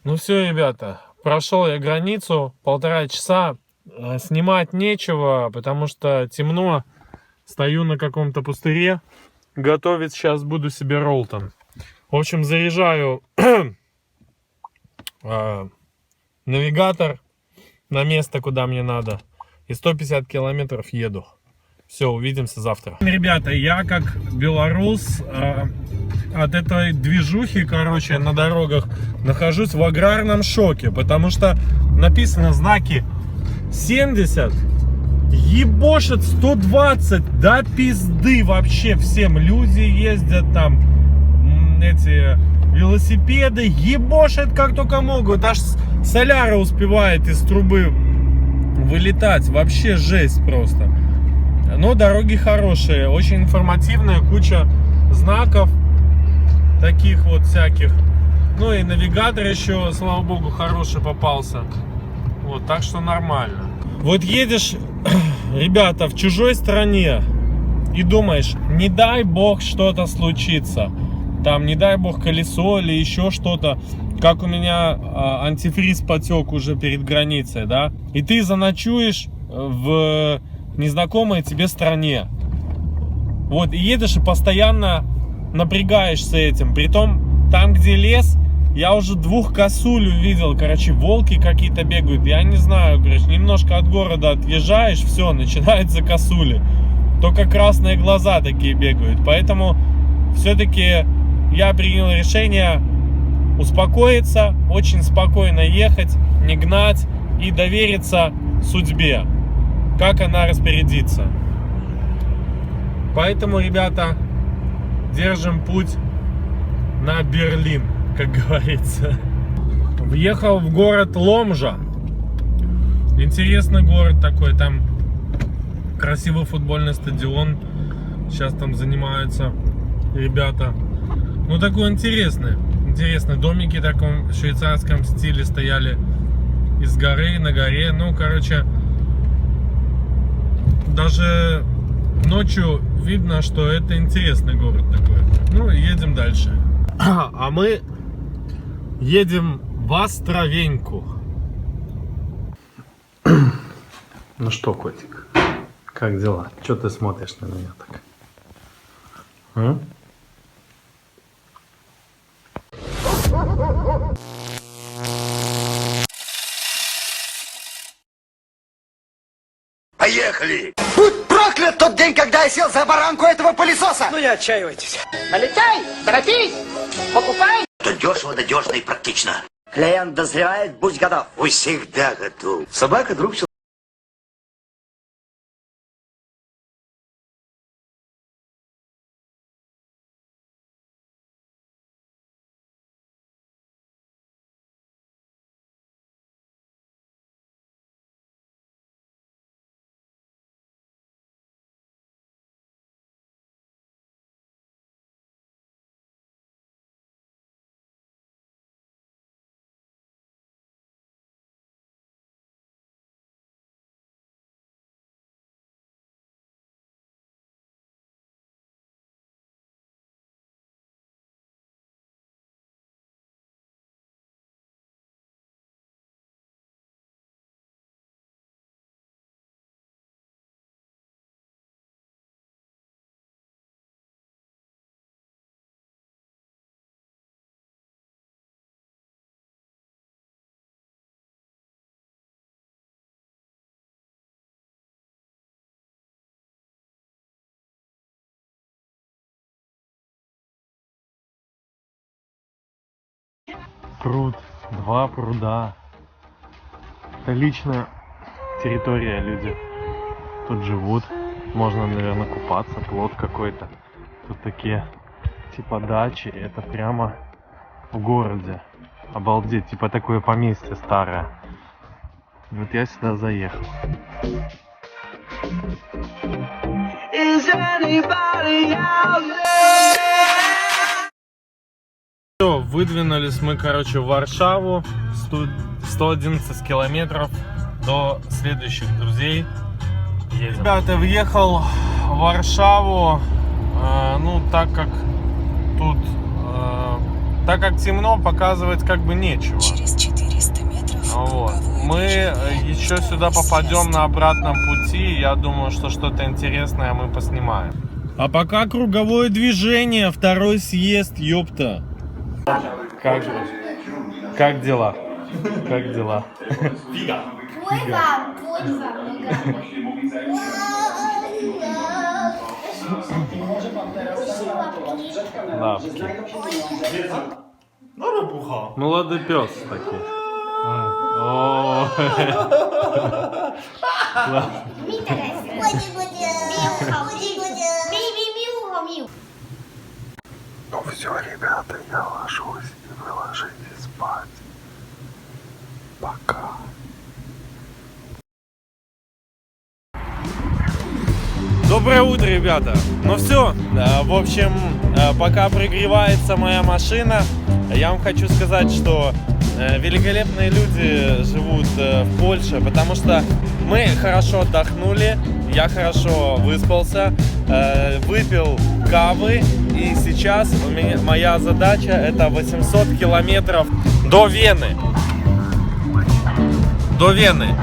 Ну все, ребята, прошел я границу, 1,5 часа, снимать нечего, потому что темно, стою на каком-то пустыре, готовить сейчас буду себе роллтон. В общем, заряжаю навигатор на место, куда мне надо, и 150 километров еду. Все, увидимся завтра. Ребята, я как белорус от этой движухи, короче, на дорогах нахожусь в аграрном шоке, потому что написано знаки 70, ебошит 120, да пизды вообще всем. Люди ездят там, эти велосипеды, ебошит как только могут, аж соляра успевает из трубы вылетать, вообще жесть просто. Но дороги хорошие, очень информативная, куча знаков таких вот всяких. Ну и навигатор еще, слава богу, хороший попался. Вот, так что нормально. Вот едешь, ребята, в чужой стране и думаешь, не дай бог что-то случится. Там, не дай бог, колесо или еще что-то. Как у меня антифриз потек уже перед границей, да? И ты заночуешь в незнакомой тебе стране. Вот, и едешь и постоянно напрягаешься этим. Притом, там, где лес, я уже 2 косуль увидел. Короче, волки какие-то бегают. Я не знаю, короче, немножко от города отъезжаешь, все, начинаются косули. Только красные глаза такие бегают. Поэтому, все-таки, я принял решение успокоиться, очень спокойно ехать, не гнать и довериться судьбе, как она распорядится. Поэтому, ребята, держим путь на Берлин, как говорится. Въехал в город Ломжа. Интересный город такой, там красивый футбольный стадион. Сейчас там занимаются ребята. Ну, такой интересный. Интересные домики в таком швейцарском стиле стояли из горы на горе. Ну, короче, даже ночью видно, что это интересный город такой. Ну, едем дальше. А мы едем в Островеньку. Ну что, котик, как дела? Что ты смотришь на меня так? А? Поехали! Будь проклят тот день, когда я сел за баранку этого пылесоса! Ну не отчаивайтесь. Налетай, торопись, покупай. Это дешево, надежно и практично. Клиент дозревает, будь готов. Вы всегда готов. Собака друг человека. Пруд, 2 пруда. Это личная территория, люди тут живут. Можно, наверное, купаться, плот какой-то. Тут такие типа дачи, это прямо в городе. Обалдеть, типа такое поместье старое. Вот я сюда заехал. Все, выдвинулись мы, короче, в Варшаву. 111 километров до следующих друзей. Едем. Ребята, въехал в Варшаву, ну, так как тут, так как темно, показывать как бы нечего. Через 400 метров. Вот. Мы еще сюда попадем на обратном пути. Я думаю, что что-то интересное мы поснимаем. А пока круговое движение, второй съезд, ёпта. Как же? Как дела? Как дела? Пойва Лапки. Молодой пес такой. О. Ну все, ребята, я ложусь, и вы ложитесь спать. Пока. Доброе утро, ребята. Ну все, в общем, пока пригревается моя машина, я вам хочу сказать, что великолепные люди живут в Польше, потому что мы хорошо отдохнули, я хорошо выспался, выпил кавы, и сейчас моя задача — это 800 километров до Вены. До Вены.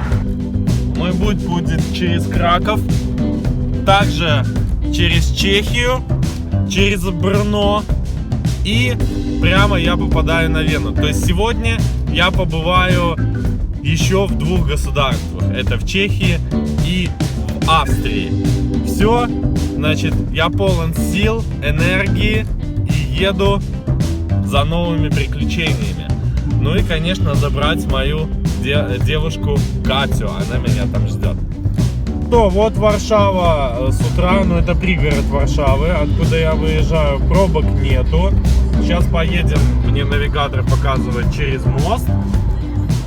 Мой путь будет через Краков, также через Чехию, через Брно, и прямо я попадаю на Вену. То есть сегодня я побываю еще в двух государствах. Это в Чехии и в Австрии. Все, значит, я полон сил, энергии и еду за новыми приключениями. Ну и, конечно, забрать мою девушку Катю. Она меня там ждет. То, вот Варшава с утра, но это пригород Варшавы, откуда я выезжаю, пробок нету. Сейчас поедем, мне навигатор показывает, через мост.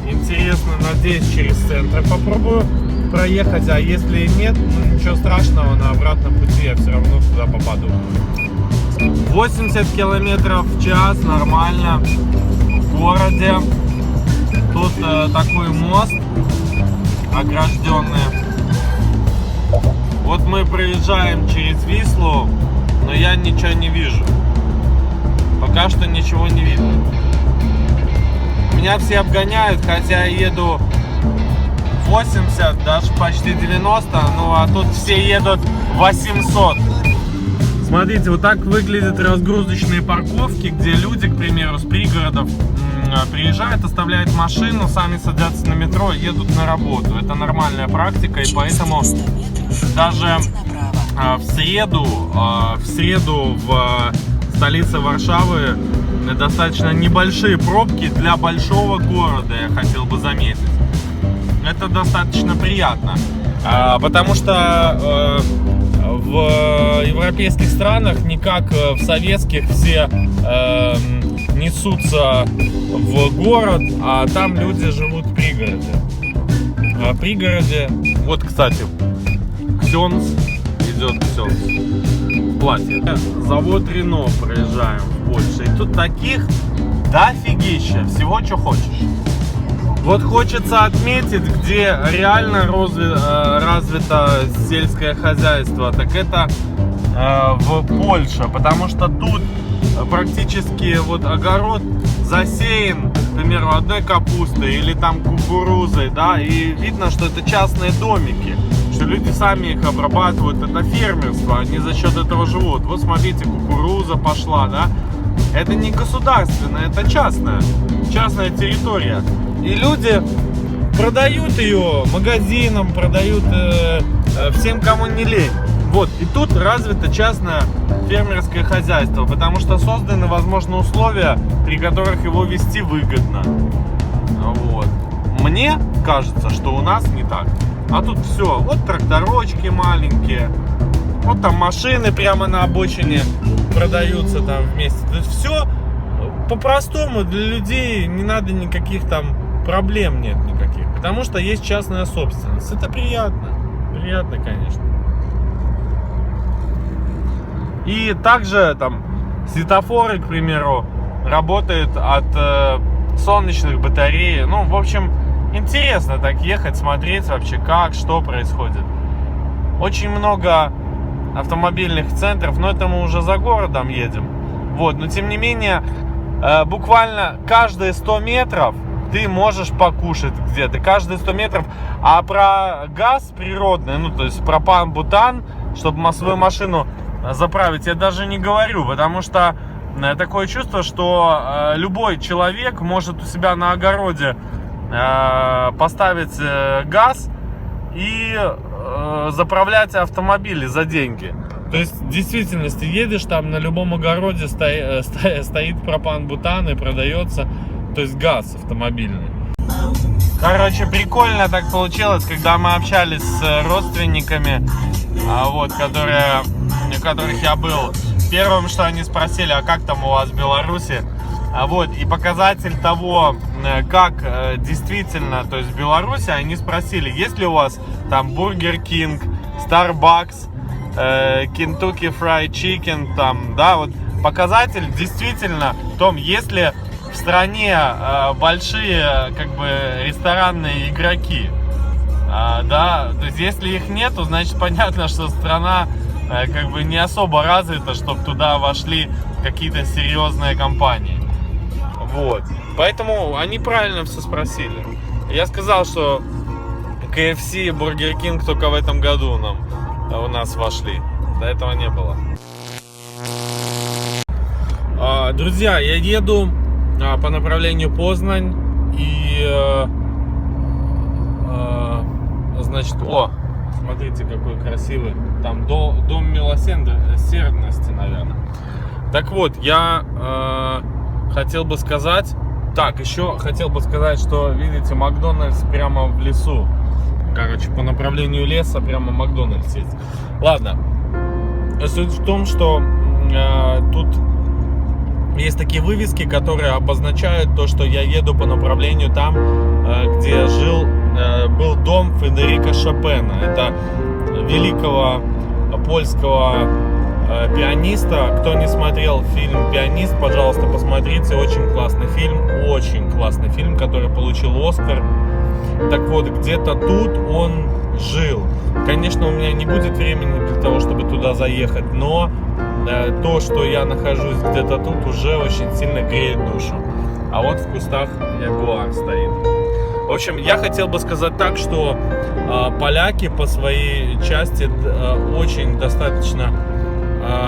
Интересно, надеюсь, через центр попробую проехать, а если нет, ну, ничего страшного, на обратном пути я все равно туда попаду. 80 километров в час, нормально, в городе. Тут такой мост огражденный. Вот мы проезжаем через Вислу, но я ничего не вижу. Пока что ничего не видно. Меня все обгоняют, хотя я еду 80, даже почти 90, ну а тут все едут 800. Смотрите, вот так выглядят разгрузочные парковки, где люди, к примеру, с пригородов приезжают, оставляют машину, сами садятся на метро и едут на работу. Это нормальная практика, и поэтому даже в среду в столице Варшавы достаточно небольшие пробки для большого города, я хотел бы заметить. Это достаточно приятно, потому что в европейских странах, не как в советских, все несутся в город, а там люди живут в пригороде. А в пригороде, вот, кстати, Ксенс, идет Ксенс в платье. Завод Рено проезжаем в Польше, и тут таких дофигища, всего, что хочешь. Вот хочется отметить, где реально развито сельское хозяйство, так это в Польше, потому что тут практически вот огород засеян, к примеру, одной капустой или там кукурузой, да, и видно, что это частные домики, что люди сами их обрабатывают, это фермерство, они за счет этого живут. Вот смотрите, кукуруза пошла, да, это не государственная, это частная территория. И люди продают ее магазинам, продают всем, кому не лень. Вот, и тут развито частное фермерское хозяйство, потому что созданы, возможно, условия, при которых его вести выгодно. Вот. Мне кажется, что у нас не так. А тут все, вот тракторочки маленькие, вот там машины прямо на обочине продаются там вместе. То есть все по-простому, для людей не надо никаких там проблем, нет никаких. Потому что есть частная собственность. Это приятно. Приятно, конечно. И также там светофоры, к примеру, работают от солнечных батарей. Ну, в общем, интересно так ехать, смотреть вообще, как, что происходит. Очень много автомобильных центров, но это мы уже за городом едем. Вот, но тем не менее, буквально каждые 100 метров ты можешь покушать где-то. Каждые 100 метров. А про газ природный, ну, то есть пропан, бутан, чтобы свою машину заправить, я даже не говорю, потому что такое чувство, что любой человек может у себя на огороде поставить газ и заправлять автомобили за деньги. То есть в действительности едешь, там на любом огороде стоит пропан-бутан и продается, то есть газ автомобильный. Короче, прикольно так получилось, когда мы общались с родственниками, вот, у которых я был. Первым, что они спросили, а как там у вас в Беларуси? Вот, и показатель того, как действительно, то есть в Беларуси, они спросили, есть ли у вас там Burger King, Starbucks, Kentucky Fried Chicken, там, да, вот показатель действительно в том, если в стране большие, как бы, ресторанные игроки, да, то есть если их нету, значит понятно, что страна как бы не особо развита, чтобы туда вошли какие-то серьезные компании. Вот. Поэтому они правильно все спросили. Я сказал, что KFC и Burger King только в этом году у нас вошли. До этого не было. Друзья, я еду по направлению Познань. И значит, смотрите, какой красивый. Там дом милосердности, наверное. Так вот, я хотел бы сказать... Так, еще хотел бы сказать, что, видите, Макдональдс прямо в лесу. Короче, по направлению леса прямо Макдональдс есть. Ладно. Суть в том, что тут есть такие вывески, которые обозначают то, что я еду по направлению там, где был дом Фредерика Шопена. Это великого польского пианиста. Кто не смотрел фильм «Пианист», пожалуйста, посмотрите. Очень классный фильм, который получил Оскар. Так вот, где-то тут он жил. Конечно, у меня не будет времени для того, чтобы туда заехать, но то, что я нахожусь где-то тут, уже очень сильно греет душу. А вот в кустах ягуар стоит. В общем, я хотел бы сказать так, что поляки по своей части очень достаточно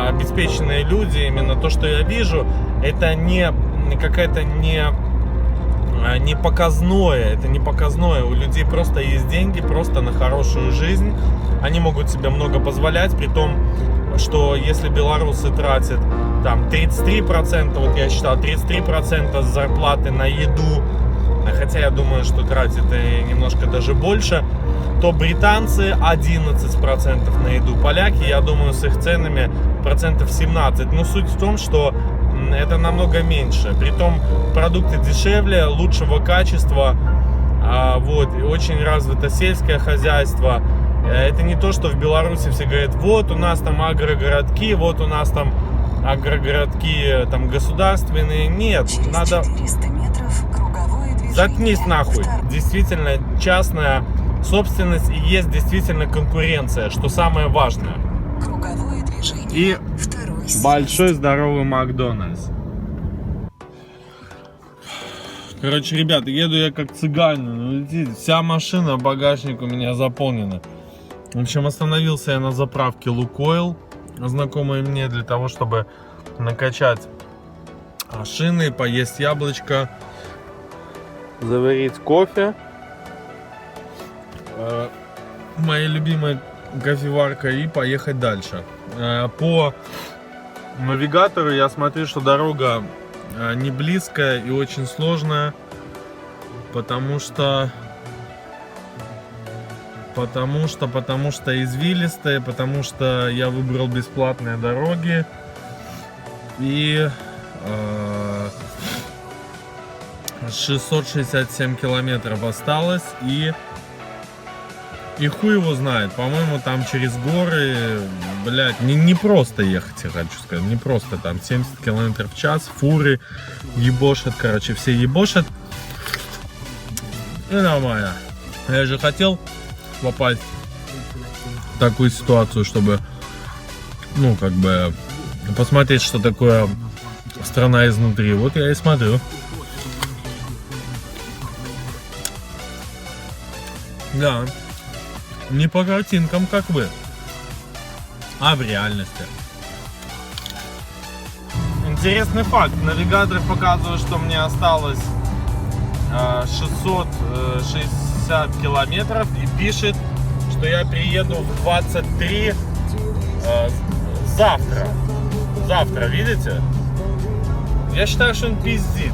обеспеченные люди. Именно то, что я вижу, это не какая-то не показное. Это не показное. У людей просто есть деньги, просто на хорошую жизнь. Они могут себе много позволять, при том, что если белорусы тратят там 33%, вот я считал, 33% зарплаты на еду, хотя я думаю, что тратят и немножко даже больше, то британцы 11% на еду. Поляки, я думаю, с их ценами 17%. Но суть в том, что это намного меньше. Притом продукты дешевле, лучшего качества. Вот, и очень развито сельское хозяйство. Это не то, что в Беларуси все говорят, вот у нас там агрогородки, вот у нас там агрогородки там государственные. Нет, Через надо... 400 метров круговое движение. Заткнись нахуй. Действительно, частная собственность и есть действительно конкуренция, что самое важное. Круговое движение. И Второй съезд. большой здоровый Макдональдс. Короче, ребята, еду я как цыганин. Ну, видите, вся машина, багажник у меня заполнена. В общем, остановился я на заправке Лукойл, знакомые мне, для того, чтобы накачать шины, поесть яблочко, заварить кофе. Моя любимая кофеварка, и поехать дальше. По навигатору я смотрю, что дорога не близкая и очень сложная, потому что извилистая, потому что я выбрал бесплатные дороги, и 667 километров осталось, и хуй его знает, по-моему, там через горы, блядь, не просто ехать, я хочу сказать, не просто там 70 километров в час, фуры ебошат, короче, все ебошат. И нормально. Я же хотел попасть в такую ситуацию, чтобы, ну, как бы, посмотреть, что такое страна изнутри. Вот я и смотрю. Да. Не по картинкам, как вы, а в реальности. Интересный факт. Навигатор показывает, что мне осталось 660 километров и пишет, что я приеду в 23 завтра. Завтра, видите? Я считаю, что он пиздит.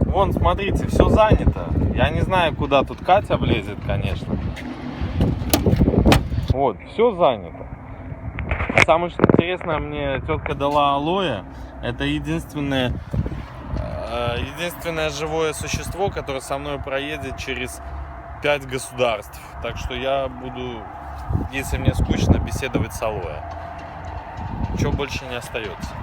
Вон, смотрите, все занято. Я не знаю, куда тут Катя влезет, конечно. Вот, все занято. Самое что интересное, мне тетка дала алоэ. Это единственное живое существо, которое со мной проедет через 5 государств. Так что я буду, если мне скучно, беседовать с алоэ. Чего больше не остается.